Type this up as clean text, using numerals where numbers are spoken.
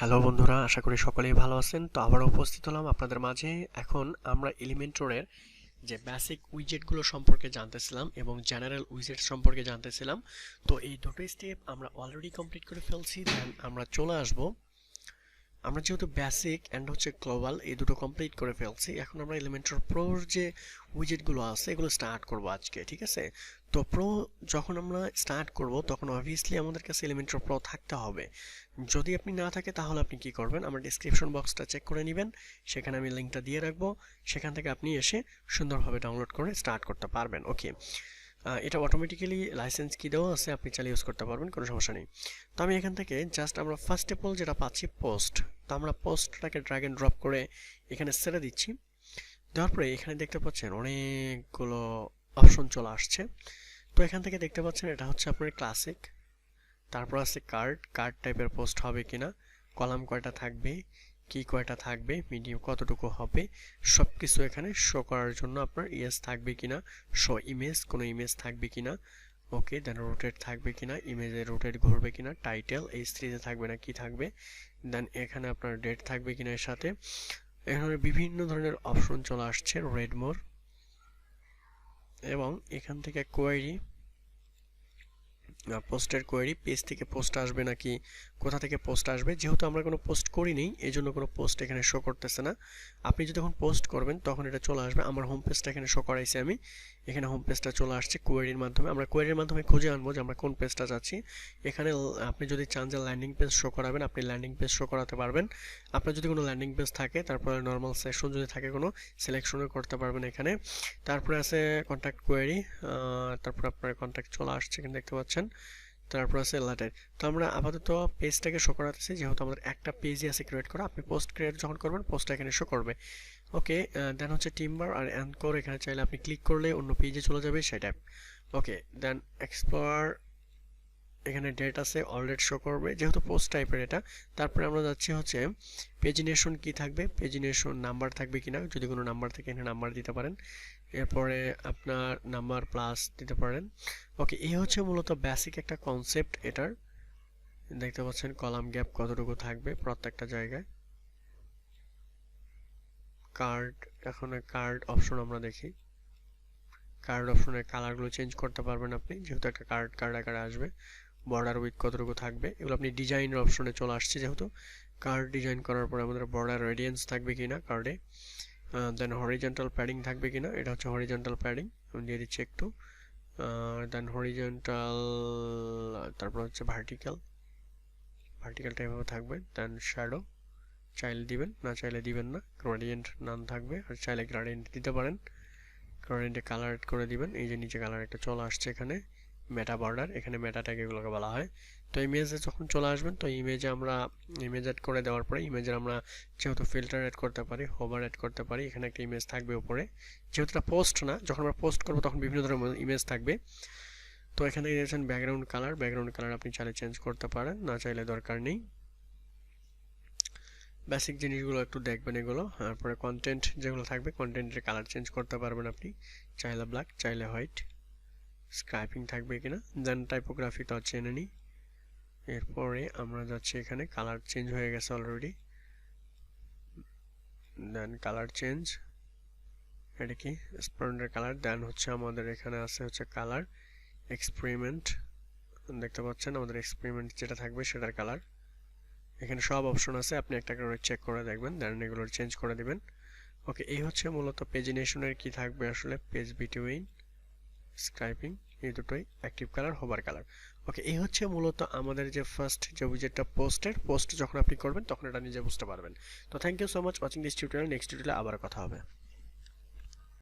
Hello বন্ধুরা, আশা করি সকলেই ভালো আছেন। তো আবারও উপস্থিত হলাম আপনাদের মাঝে। এখন আমরা এলিমেন্টরের যে বেসিক উইজেটগুলো সম্পর্কে জানতেছিলাম এবং জেনারেল উইজেট সম্পর্কে জানতেছিলাম। তো এই দুটো স্টেপ আমরা অলরেডি কমপ্লিট করে ফেলছি। দেন আমরা চলে আসব, আমরা যেহেতু বেসিক অ্যান্ড হচ্ছে গ্লোবাল এই দুটো কমপ্লিট করে ফেলছি, এখন আমরা এলিমেন্টর প্রোর যে উইজেটগুলো আছে এগুলো স্টার্ট করব আজকে, ঠিক আছে? তো প্রো যখন আমরা স্টার্ট করব তখন অবভিয়াসলি আমাদের কাছে এলিমেন্টর প্রো থাকতে হবে। যদি আপনি না থাকে তাহলে আপনি কি করবেন, আমার ডিসক্রিপশন বক্সটা চেক করে নেবেন, সেখানে আমি লিঙ্কটা দিয়ে রাখবো, সেখান থেকে আপনি এসে সুন্দরভাবে ডাউনলোড করে স্টার্ট করতে পারবেন। ওকে, এটা অটোমেটিক্যালি লাইসেন্স কি দেওয়া আছে, আপনি চালিয়ে ইউজ করতে পারবেন, কোনো সমস্যা নেই। তো আমি এখান থেকে জাস্ট আমরা ফার্স্ট অফ অল যেটা পাচ্ছি পোস্ট, তো আমরা পোস্টটাকে ড্র্যাগ এন্ড ড্রপ করে এখানে ছেড়ে দিচ্ছি। দেওয়ার পরে এখানে দেখতে পাচ্ছেন অনেকগুলো অপশন চলে আসছে। তো এখান থেকে দেখতে পাচ্ছেন এটা হচ্ছে আপনার ক্লাসিক, তারপর আছে কার্ড, কার্ড টাইপের পোস্ট হবে কিনা, কলাম কয়টা থাকবে, কি কয়টা থাকবে, মিডিয়াম কতটুকু হবে, সব কিছু এখানে শো করার জন্য আপনার ইয়েস থাকবে কিনা, শো ইমেজ, কোনো ইমেজ থাকবে কিনা, ওকে, দেন রোটেট থাকবে কিনা, ইমেজে রোটেট ঘুরবে কিনা, টাইটেল এইচ3 থাকবে না কি থাকবে, দেন এখানে আপনার ডেট থাকবে কিনা এর সাথে। এখানে বিভিন্ন ধরনের অপশন চলে আসছে, রেড মোর, এবং এখান থেকে কোয়েরি, পোস্টের কোয়েরি, পেজ থেকে পোস্ট আসবে নাকি কোথা থেকে পোস্ট আসবে। যেহেতু আমরা কোনো পোস্ট করিনি এই জন্য কোনো পোস্ট এখানে শো করতেছে না। আপনি যদি যখন পোস্ট করবেন তখন এটা চলে আসবে। আমার হোম পেজটা এখানে শো করাইছি আমি, এখানে হোম পেজটা চলে আসছে কোয়েরির মাধ্যমে। আমরা কোয়েরির মাধ্যমে খুঁজে আনবো যে আমরা কোন পেজটা চাচ্ছি। এখানে আপনি যদি চান যে ল্যান্ডিং পেজ শো করাবেন, আপনি ল্যান্ডিং পেজ শো করাতে পারবেন। আপনার যদি কোনো ল্যান্ডিং পেজ থাকে, তারপরে নর্মাল সেকশন যদি থাকে কোনো, সিলেকশনও করতে পারবেন এখানে। তারপরে আছে কন্ট্যাক্ট কোয়েরি, তারপর আপনার কন্ট্যাক্ট চলে আসছে এখানে দেখতে পাচ্ছেন। তারপর আছে লেটার। তো আমরা আপাতত পেজটাকে শো করাতেছি, যেহেতু আমাদের একটা পেজই আছে ক্রিয়েট করা। আপনি পোস্ট ক্রিয়েট যখন করবেন পোস্টটা এখানে শো করবে। ওকে, দেন হচ্ছে টিম্বার আর অ্যানকোর, এখানে চাইলে আপনি ক্লিক করলে অন্য পেজে চলে যাবে সেটা। ওকে, দেন এক্সপ্লোর, এখানে ডেট আছে, অল ডেট শো করবে যেহেতু পোস্ট টাইপের এটা। তারপরে আমরা যাচ্ছি হচ্ছে পেজিনেশন কি থাকবে, পেজিনেশন নাম্বার থাকবে কিনা, যদি কোনো নাম্বার থাকে এখানে নাম্বার দিতে পারেন, এরপরে আপনার নাম্বার প্লাস দিতে পারেন। ওকে, এই হচ্ছে মূলত বেসিক একটা কনসেপ্ট এটার। দেখতে পাচ্ছেন কলাম গ্যাপ কতটুকু থাকবে প্রত্যেকটা জায়গায়। কার্ড, এখন কার্ড অপশন আমরা দেখি, কার্ড অপশনের কালারগুলো চেঞ্জ করতে পারবেন আপনি, যেহেতু একটা কার্ড আকারে আসবে। বর্ডার উইথ কতটুকু থাকবে এগুলো আপনি ডিজাইনের অপশনে চলে আসছে, যেহেতু কার্ড ডিজাইন করার পরে আমাদের বর্ডার রেডিয়েন্স থাকবে কিনা কার্ডে, দেন হরিজন্টাল প্যাডিং থাকবে কিনা, এটা হচ্ছে হরিজন্টাল প্যাডিং, আমি দিয়ে দিচ্ছি একটু, দেন হরিজন্টাল, তারপর হচ্ছে ভার্টিক্যালটা এভাবে থাকবে, দেন শ্যাডো চাইলে দিবেন, না চাইলে দিবেন না, গ্রেডিয়েন্ট নান থাকবে, আর চাইলে গ্রেডিয়েন্ট দিতে পারেন, গ্রেডিয়েন্টে কালার এড করে দিবেন। এই যে নিচে কালার একটা চলে আসছে এখানে, মেটা বর্ডার, এখানে মেটা ট্যাগ এগুলোকে বলা হয়। তো ইমেজে যখন চলে আসবেন, তো ইমেজে আমরা ইমেজ অ্যাড করে দেওয়ার পরে ইমেজের আমরা যেহেতু ফিল্টার অ্যাড করতে পারি, হোভার অ্যাড করতে পারি, এখানে একটা ইমেজ থাকবে উপরে, যেহেতু এটা পোস্ট না, যখন আমরা পোস্ট করবো তখন বিভিন্ন ধরনের ইমেজ থাকবে। তো এখানে দিয়েছেন ব্যাকগ্রাউন্ড কালার আপনি চাইলে চেঞ্জ করতে পারেন, না চাইলে দরকার নেই। বেসিক জিনিসগুলো একটু দেখবেন এগুলো। তারপরে কন্টেন্ট যেগুলো থাকবে, কন্টেন্টের কালার চেঞ্জ করতে পারবেন আপনি, চাইলে ব্ল্যাক চাইলে হোয়াইট, স্ক্রাইপিং থাকবে কিনা, দেন টাইপোগ্রাফি তো চেনে নিই। এরপরে আমরা যাচ্ছি, এখানে কালার চেঞ্জ হয়ে গেছে অলরেডি, দেন কালার চেঞ্জ, এটা কি স্প্রেন্ডের কালার, দেন হচ্ছে আমাদের এখানে আছে হচ্ছে কালার এক্সপেরিমেন্ট, দেখতে পাচ্ছেন আমাদের এক্সপেরিমেন্ট যেটা থাকবে সেটার কালার। এখানে সব অপশন আছে, আপনি একটা করে চেক করে দেখবেন, দেন এগুলো চেঞ্জ করে দিবেন। ওকে, এই হচ্ছে মূলত পেজিনেশনের কি থাকবে আসলে, পেজ বিটুইন, স্ক্রাইপিং, এই দুটোই, অ্যাক্টিভ কালার, হোভার কালার। ওকে, এই হচ্ছে মূলত আমাদের যে ফার্স্ট যে উইজেটটা পোস্ট যখন আপনি করবেন তখন এটা নিজে বুঝতে পারবেন। তো thank you so much watching this tutorial, next টিউটোরিয়ালে আবার কথা হবে।